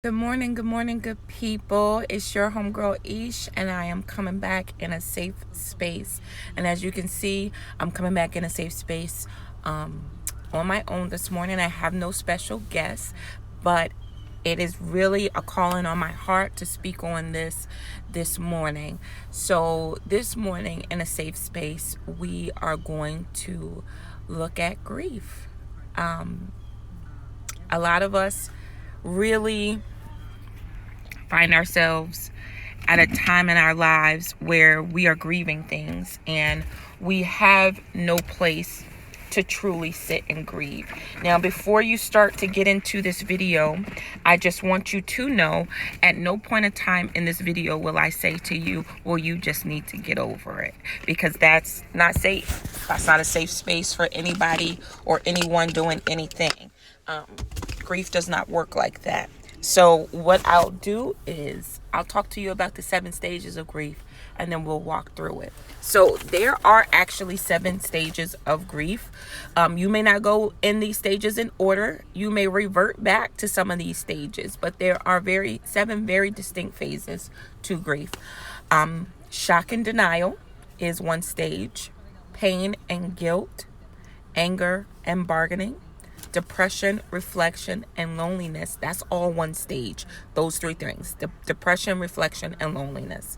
Good morning, good people. It's your homegirl Ish, and I am coming back in a safe space. And as you can see, I'm coming back in a safe space on my own this morning. I have no special guests, but it is really a calling on my heart to speak on this morning. So this morning in a safe space, we are going to look at grief. A lot of us really find ourselves at a time in our lives where we are grieving things and we have no place to truly sit and grieve. Now, before you start to get into this video, I just want you to know at no point in time in this video will I say to you, well, you just need to get over it, because that's not safe. That's not a safe space for anybody or anyone doing anything. Grief does not work like that. So what I'll do is I'll talk to you about the 7 stages of grief, and then we'll walk through it. So there are actually 7 stages of grief. You may not go in these stages in order. You may revert back to some of these stages, but there are 7 very distinct phases to grief. Shock and denial is one stage. Pain and guilt, anger and bargaining, depression, reflection, and loneliness. That's all one stage. Those 3 things: depression, reflection, and loneliness.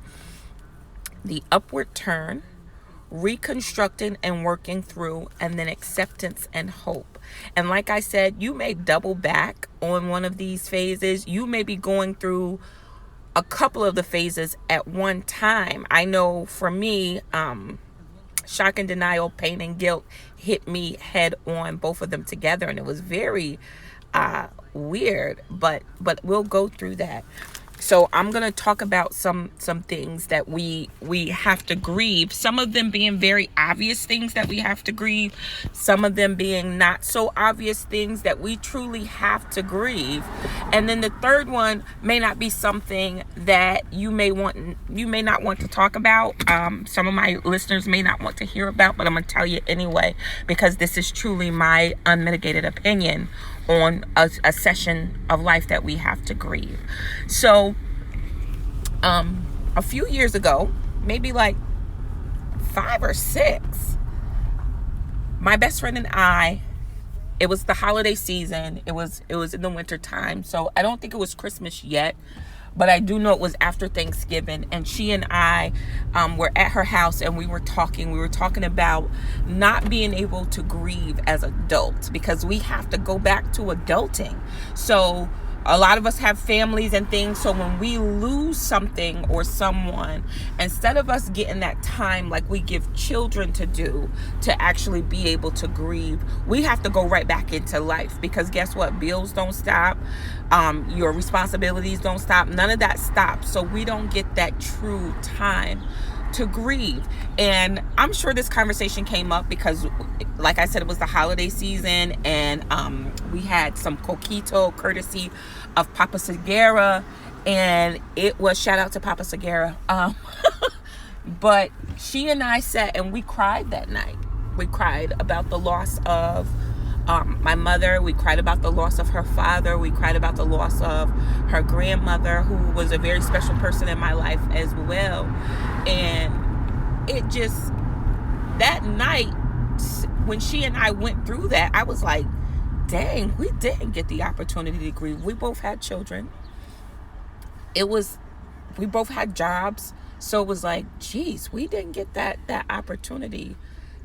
The upward turn, reconstructing and working through, and then acceptance and hope. And like I said, you may double back on one of these phases. You may be going through a couple of the phases at one time. I know for me, shock and denial, pain and guilt hit me head on, both of them together, and it was very weird, but we'll go through that. So I'm going to talk about some things that we have to grieve, some of them being very obvious things that we have to grieve, some of them being not so obvious things that we truly have to grieve. And then the third one may not be something that you may not want to talk about. Some of my listeners may not want to hear about, but I'm going to tell you anyway, because this is truly my unmitigated opinion on a session of life that we have to grieve. So a few years ago, maybe like 5 or 6, my best friend and I, it was the holiday season. It was in the winter time. So I don't think it was Christmas yet, but I do know it was after Thanksgiving, and she and I were at her house, and we were talking about not being able to grieve as adults, because we have to go back to adulting. So a lot of us have families and things. So when we lose something or someone, instead of us getting that time like we give children to do to actually be able to grieve, we have to go right back into life, because guess what? Bills don't stop. Your responsibilities don't stop. None of that stops. So we don't get that true time to grieve. And I'm sure this conversation came up because, like I said, it was the holiday season, and we had some coquito courtesy of Papa Segura, and it was, shout out to Papa Segura. But she and I sat and we cried that night. We cried about the loss of my mother. We cried about the loss of her father. We cried about the loss of her grandmother, who was a very special person in my life as well. And it just, that night, when she and I went through that, I was like, dang, we didn't get the opportunity to grieve. We both had children. We both had jobs. So it was like, geez, we didn't get that opportunity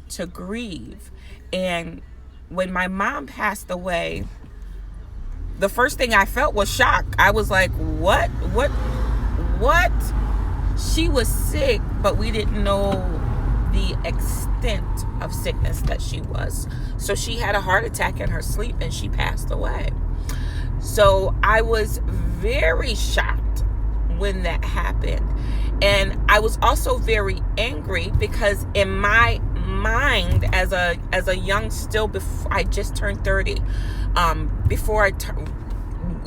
to grieve. And when my mom passed away, the first thing I felt was shock. I was like, what? She was sick, but we didn't know the extent of sickness that she was. So she had a heart attack in her sleep and she passed away. So I was very shocked when that happened. And I was also very angry, because in my mind as a young, still before I just turned 30, before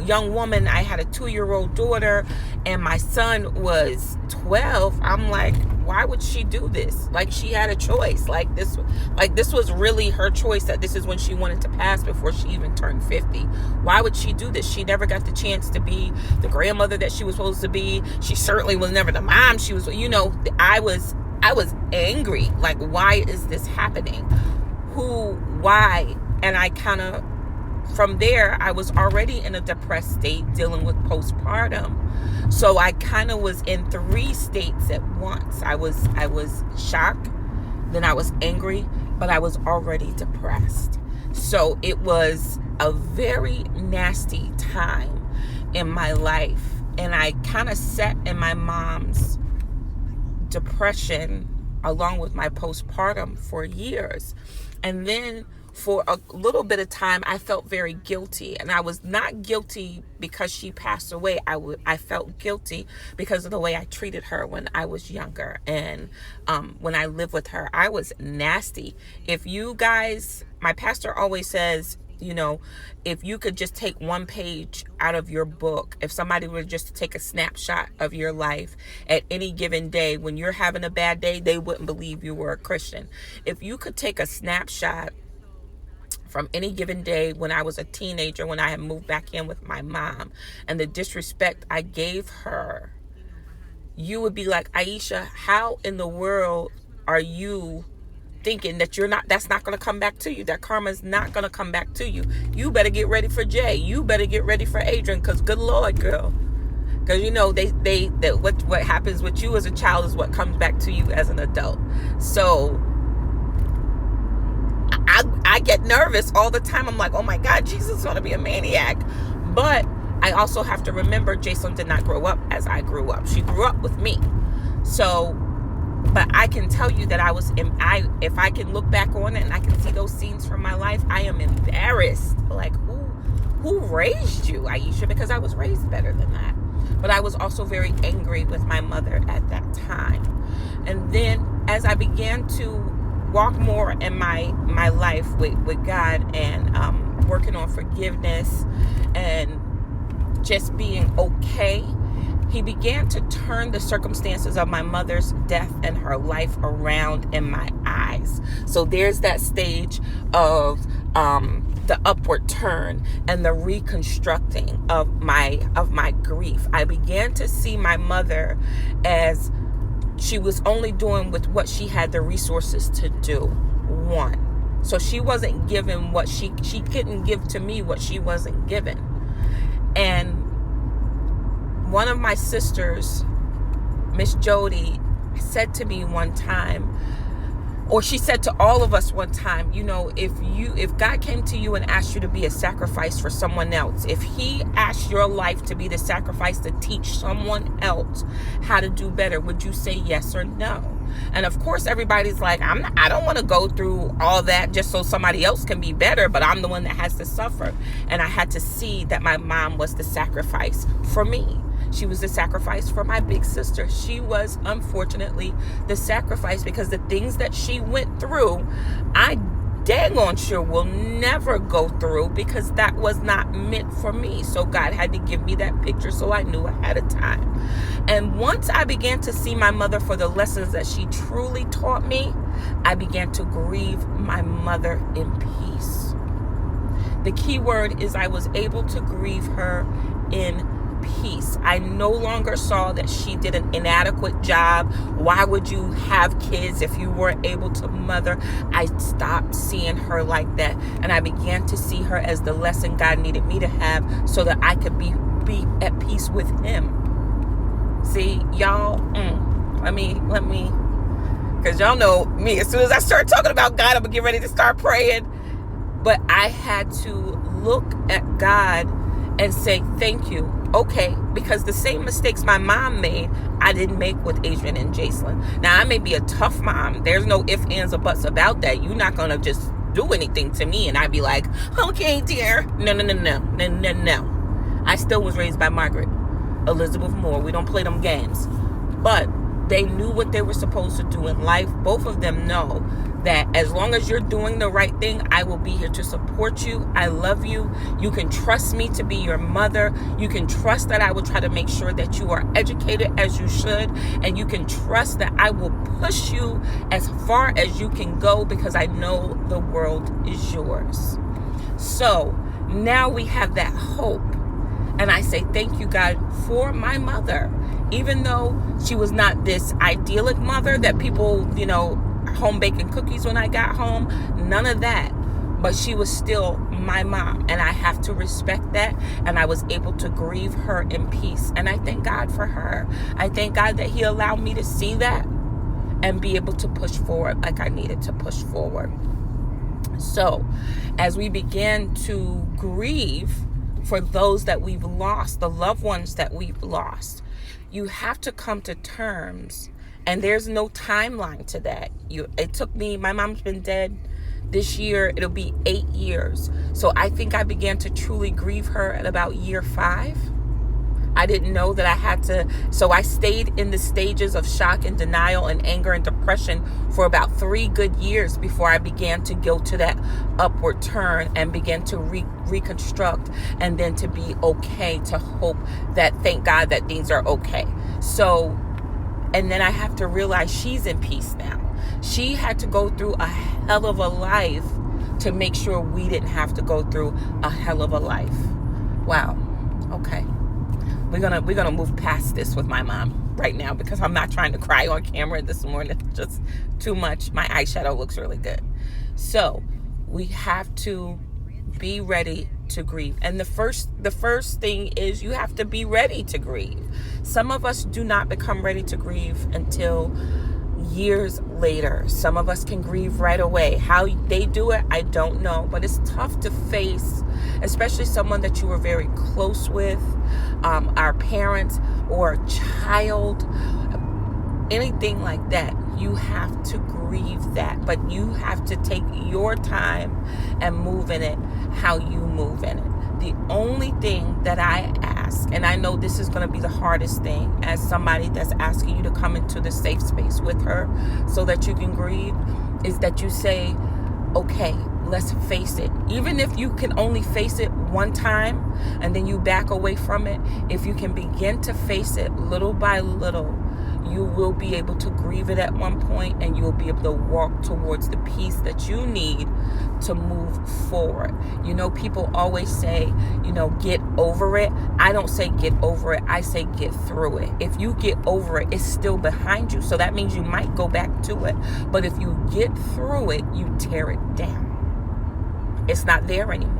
young woman, I had a 2-year-old daughter, and my son was 12. I'm like, why would she do this? Like, she had a choice. Like this was really her choice, that this is when she wanted to pass before she even turned 50. Why would she do this? She never got the chance to be the grandmother that she was supposed to be. She certainly was never the mom she was. I was angry. Like, why is this happening? Why? And I kind of, from there, I was already in a depressed state dealing with postpartum. So I kind of was in 3 states at once. I was shocked, then I was angry, but I was already depressed. So it was a very nasty time in my life. And I kind of sat in my mom's depression along with my postpartum for years. And then for a little bit of time, I felt very guilty. And I was not guilty because she passed away. I felt guilty because of the way I treated her when I was younger. And when I lived with her, I was nasty. If you guys, my pastor always says, if you could just take 1 page out of your book, if somebody were just to take a snapshot of your life at any given day, when you're having a bad day, they wouldn't believe you were a Christian. If you could take a snapshot from any given day when I was a teenager, when I had moved back in with my mom, and the disrespect I gave her, you would be like, Aisha, how in the world are you thinking that that's not going to come back to you, that karma is not going to come back to you? You better get ready for Jay. You better get ready for Adrian, because good Lord, girl. Because what happens with you as a child is what comes back to you as an adult. So I get nervous all the time. I'm like, oh my God, Jesus is going to be a maniac. But I also have to remember, Jason did not grow up as I grew up. She grew up with me. So, but I can tell you that if I can look back on it and I can see those scenes from my life, I am embarrassed. Like, who raised you, Aisha? Because I was raised better than that. But I was also very angry with my mother at that time. And then as I began to walk more in my life with God, and working on forgiveness and just being okay, He began to turn the circumstances of my mother's death and her life around in my eyes. So there's that stage of the upward turn and the reconstructing of my grief. I began to see my mother as she was only doing with what she had the resources to do. One. So she wasn't given what she couldn't give to me what she wasn't given. And one of my sisters, Miss Jody, said to me one time, or she said to all of us one time, if God came to you and asked you to be a sacrifice for someone else, if He asked your life to be the sacrifice to teach someone else how to do better, would you say yes or no? And of course, everybody's like, I don't want to go through all that just so somebody else can be better, but I'm the one that has to suffer. And I had to see that my mom was the sacrifice for me. She was the sacrifice for my big sister. She was, unfortunately, the sacrifice because the things that she went through, I dang on sure will never go through, because that was not meant for me. So God had to give me that picture so I knew ahead of time. And once I began to see my mother for the lessons that she truly taught me, I began to grieve my mother in peace. The key word is I was able to grieve her in peace. I no longer saw that she did an inadequate job. Why would you have kids if you weren't able to mother? I stopped seeing her like that, and I began to see her as the lesson God needed me to have so that I could be at peace with Him. See, y'all, let me, because y'all know me. As soon as I start talking about God, I'm gonna get ready to start praying. But I had to look at God and say, thank you. Okay, because the same mistakes my mom made, I didn't make with Adrian and Jacelyn. Now, I may be a tough mom. There's no ifs, ands, or buts about that. You're not going to just do anything to me and I'd be like, okay, dear. No. I still was raised by Margaret Elizabeth Moore. We don't play them games. But They knew what they were supposed to do in life. Both of them know that as long as you're doing the right thing, I will be here to support you. I love you. You can trust me to be your mother. You can trust that I will try to make sure that you are educated as you should. And you can trust that I will push you as far as you can go, because I know the world is yours. So now we have that hope. And I say, thank you, God, for my mother. Even though she was not this idyllic mother that people, home baking cookies when I got home, none of that. But she was still my mom, and I have to respect that. And I was able to grieve her in peace. And I thank God for her. I thank God that He allowed me to see that and be able to push forward like I needed to push forward. So as we begin to grieve for those that we've lost, the loved ones that we've lost, you have to come to terms. And there's no timeline to that. It took me, my mom's been dead this year, it'll be 8 years. So I think I began to truly grieve her at about year 5. I didn't know that I had to, so I stayed in the stages of shock and denial and anger and depression for about 3 good years before I began to go to that upward turn and begin to reconstruct, and then to be okay, to hope that, thank God that things are okay. So, and then I have to realize she's in peace now. She had to go through a hell of a life to make sure we didn't have to go through a hell of a life. Wow. Okay. We're gonna move past this with my mom right now, because I'm not trying to cry on camera this morning. It's just too much. My eyeshadow looks really good. So we have to be ready to grieve. And the first thing is you have to be ready to grieve. Some of us do not become ready to grieve until years later. Some of us can grieve right away. How they do it, I don't know. But it's tough to face, especially someone that you were very close with, our parents or a child, anything like that. You have to grieve that. But you have to take your time and move in it how you move in it. The only thing that I ask, and I know this is going to be the hardest thing as somebody that's asking you to come into the safe space with her so that you can grieve, is that you say, okay, let's face it. Even if you can only face it one time and then you back away from it, if you can begin to face it little by little, you will be able to grieve it at one point, and you will be able to walk towards the peace that you need to move forward. People always say, get over it. I don't say get over it. I say get through it. If you get over it, it's still behind you. So that means you might go back to it. But if you get through it, you tear it down. It's not there anymore.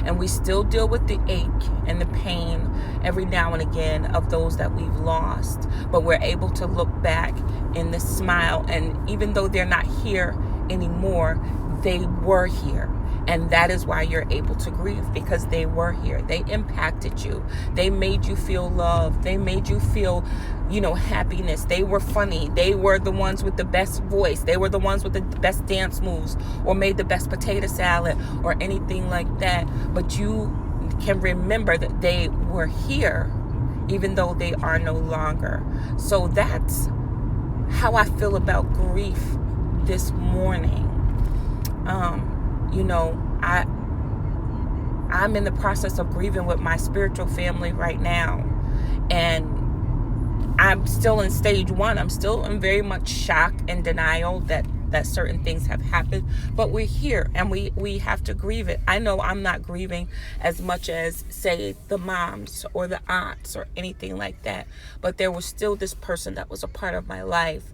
And we still deal with the ache and the pain every now and again of those that we've lost. But we're able to look back in the smile. And even though they're not here anymore, they were here. And that is why you're able to grieve, because they were here. They impacted you. They made you feel love. They made you feel, happiness. They were funny. They were the ones with the best voice. They were the ones with the best dance moves, or made the best potato salad or anything like that. But you can remember that they were here, even though they are no longer. So that's how I feel about grief this morning. I'm in the process of grieving with my spiritual family right now, and I'm still in stage 1. I'm still in very much shock and denial that certain things have happened, but we're here and we have to grieve it. I know I'm not grieving as much as, say, the moms or the aunts or anything like that, but there was still this person that was a part of my life,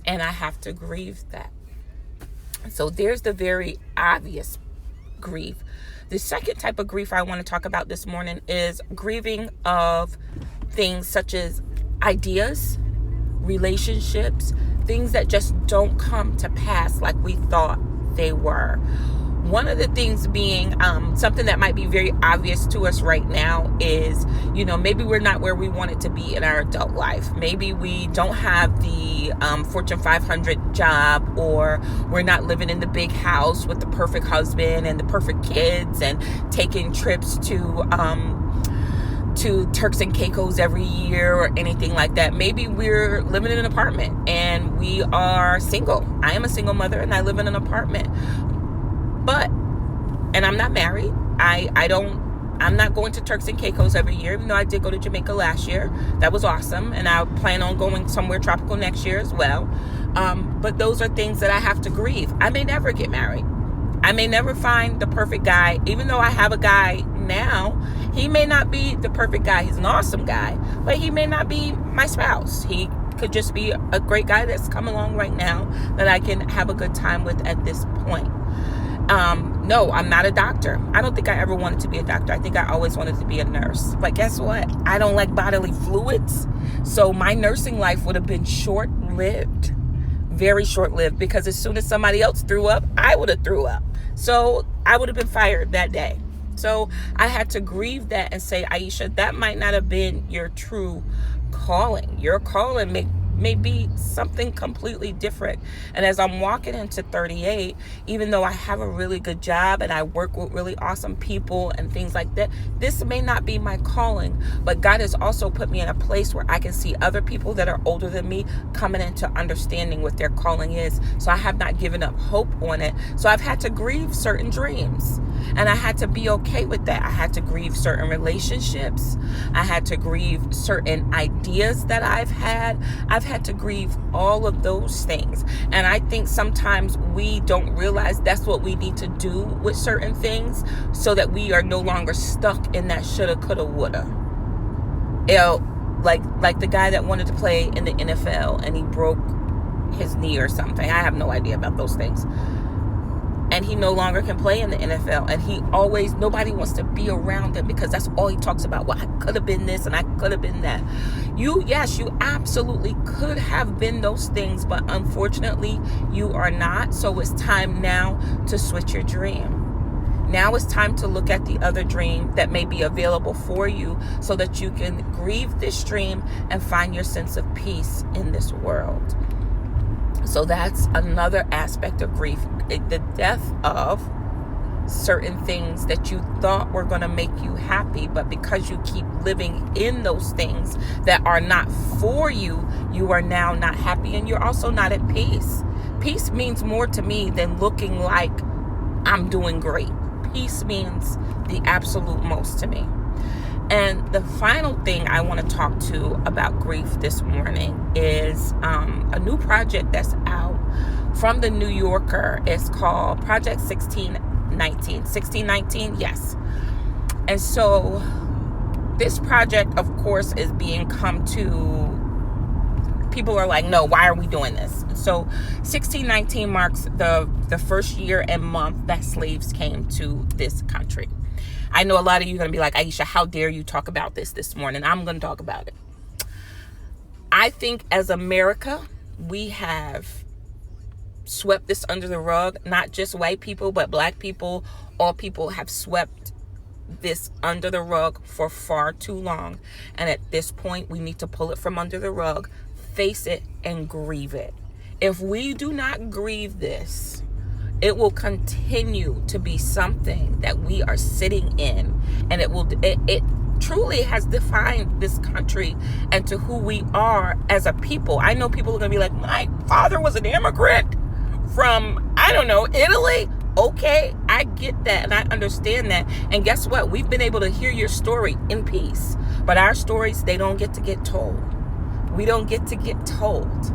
and I have to grieve that. So there's the very obvious grief. The second type of grief I want to talk about this morning is grieving of things such as ideas, relationships, things that just don't come to pass like we thought they were. One of the things being something that might be very obvious to us right now is, maybe we're not where we wanted to be in our adult life. Maybe we don't have the Fortune 500 job, or we're not living in the big house with the perfect husband and the perfect kids and taking trips to to Turks and Caicos every year or anything like that. Maybe we're living in an apartment and we are single. I am a single mother and I live in an apartment. And I'm not married. I'm not going to Turks and Caicos every year, even though I did go to Jamaica last year. That was awesome. And I plan on going somewhere tropical next year as well. But those are things that I have to grieve. I may never get married. I may never find the perfect guy. Even though I have a guy now, he may not be the perfect guy. He's an awesome guy, but he may not be my spouse. He could just be a great guy that's come along right now that I can have a good time with at this point. No, I'm not a doctor. I don't think I ever wanted to be a doctor. I think I always wanted to be a nurse. But guess what? I don't like bodily fluids. So my nursing life would have been short-lived. Very short-lived. Because as soon as somebody else threw up, I would have threw up. So I would have been fired that day. So I had to grieve that and say, Aisha, that might not have been your true calling. Your calling may be something completely different. And as I'm walking into 38, even though I have a really good job and I work with really awesome people and things like that, this may not be my calling. But God has also put me in a place where I can see other people that are older than me coming into understanding what their calling is. So I have not given up hope on it. So I've had to grieve certain dreams. And I had to be okay with that. I had to grieve certain relationships. I had to grieve certain ideas that I've had. I've had to grieve all of those things. And I think sometimes we don't realize that's what we need to do with certain things so that we are no longer stuck in that shoulda, coulda, woulda. Like the guy that wanted to play in the NFL and he broke his knee or something. I have no idea about those things. And he no longer can play in the NFL. And nobody wants to be around him because that's all he talks about. Well, I could have been this and I could have been that. Yes, you absolutely could have been those things, but unfortunately, you are not. So it's time now to switch your dream. Now it's time to look at the other dream that may be available for you so that you can grieve this dream and find your sense of peace in this world. So that's another aspect of grief. The death of certain things that you thought were going to make you happy, but because you keep living in those things that are not for you, you are now not happy and you're also not at peace. Peace means more to me than looking like I'm doing great. Peace means the absolute most to me. And the final thing I want to talk to about grief this morning is a new project that's out from the New Yorker. It's called Project 1619. 1619, yes. And so this project, of course, is being come to... People are like, no, why are we doing this? So 1619 marks the first year and month that slaves came to this country. I know a lot of you are going to be like, Aisha, how dare you talk about this morning? I'm going to talk about it. I think as America, we have swept this under the rug. Not just white people, but black people. All people have swept this under the rug for far too long. And at this point, we need to pull it from under the rug, face it, and grieve it. If we do not grieve this, it will continue to be something that we are sitting in, and it truly has defined this country and to who we are as a people. I know people are going to be like, my father was an immigrant from, I don't know, Italy. Okay, I get that and I understand that. And guess what? We've been able to hear your story in peace, but our stories, they don't get to get told. We don't get to get told.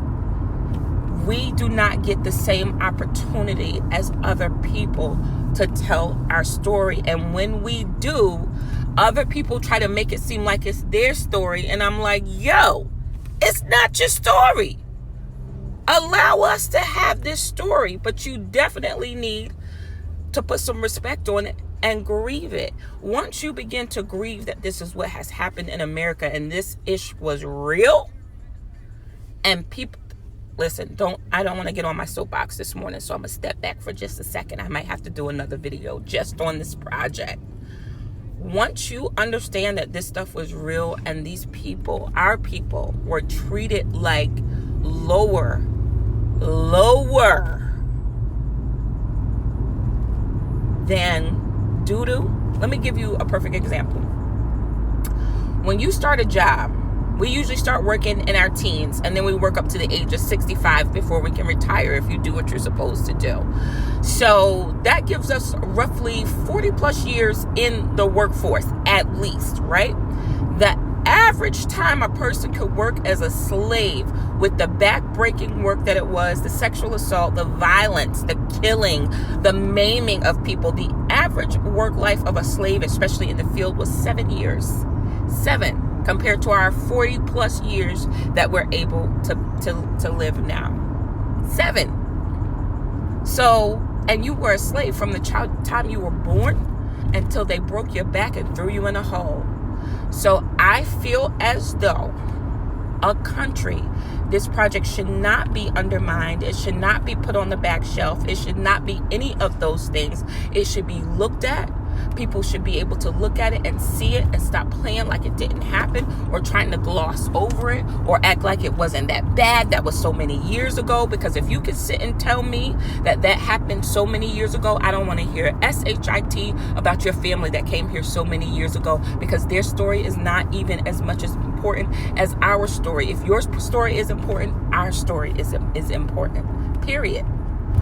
We do not get the same opportunity as other people to tell our story. And when we do, other people try to make it seem like it's their story. And I'm like, yo, it's not your story. Allow us to have this story, but you definitely need to put some respect on it and grieve it. Once you begin to grieve that this is what has happened in America and this ish was real, and people, listen, I don't want to get on my soapbox this morning, so I'm going to step back for just a second. I might have to do another video just on this project. Once you understand that this stuff was real and these people, our people, were treated like lower than doo-doo. Let me give you a perfect example. when you start a job, we usually start working in our teens, and then we work up to the age of 65 before we can retire if you do what you're supposed to do. So that gives us roughly 40 plus years in the workforce, at least, right? The average time a person could work as a slave, with the back-breaking work that it was, the sexual assault, the violence, the killing, the maiming of people, the average work life of a slave, especially in the field, was 7 years. 7. Compared to our 40 plus years that we're able to live now. 7. So, and you were a slave from the time you were born until they broke your back and threw you in a hole. So I feel as though a country, this project should not be undermined. It should not be put on the back shelf. It should not be any of those things. It should be looked at. People should be able to look at it and see it and stop playing like it didn't happen, or trying to gloss over it or act like it wasn't that bad. That was so many years ago. Because if you can sit and tell me that happened so many years ago, I don't want to hear SHIT about your family that came here so many years ago, because their story is not even as much as important as our story. If your story is important, our story is important. Period.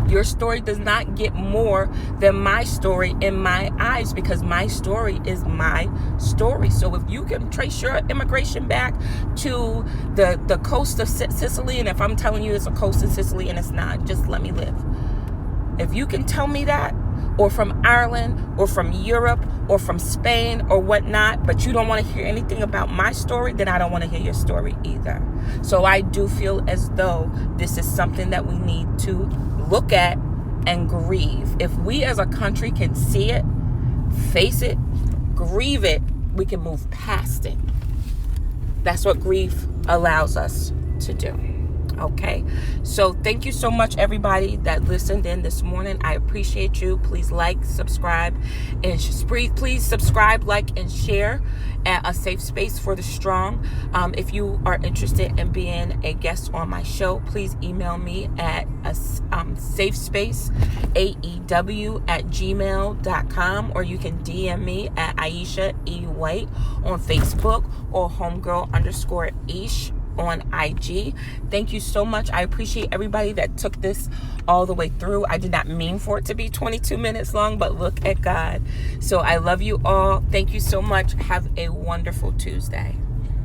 Your story does not get more than my story in my eyes, because my story is my story. So if you can trace your immigration back to the coast of Sicily, and if I'm telling you it's a coast of Sicily and it's not, just let me live. If you can tell me that, or from Ireland, or from Europe, or from Spain, or whatnot, but you don't want to hear anything about my story, then I don't want to hear your story either. So I do feel as though this is something that we need to look at and grieve. If we as a country can see it, face it, grieve it, we can move past it. That's what grief allows us to do. Okay, so thank you so much, everybody that listened in this morning. I appreciate you. Please like, subscribe, and please subscribe, like, and share at A Safe Space for the Strong. If you are interested in being a guest on my show, please email me at safespaceaew@gmail.com, or you can DM me at Aisha E. White on Facebook, or homegirl_ish on IG. Thank you so much. I appreciate everybody that took this all the way through. I did not mean for it to be 22 minutes long, but look at God. So I love you all. Thank you so much. Have a wonderful Tuesday.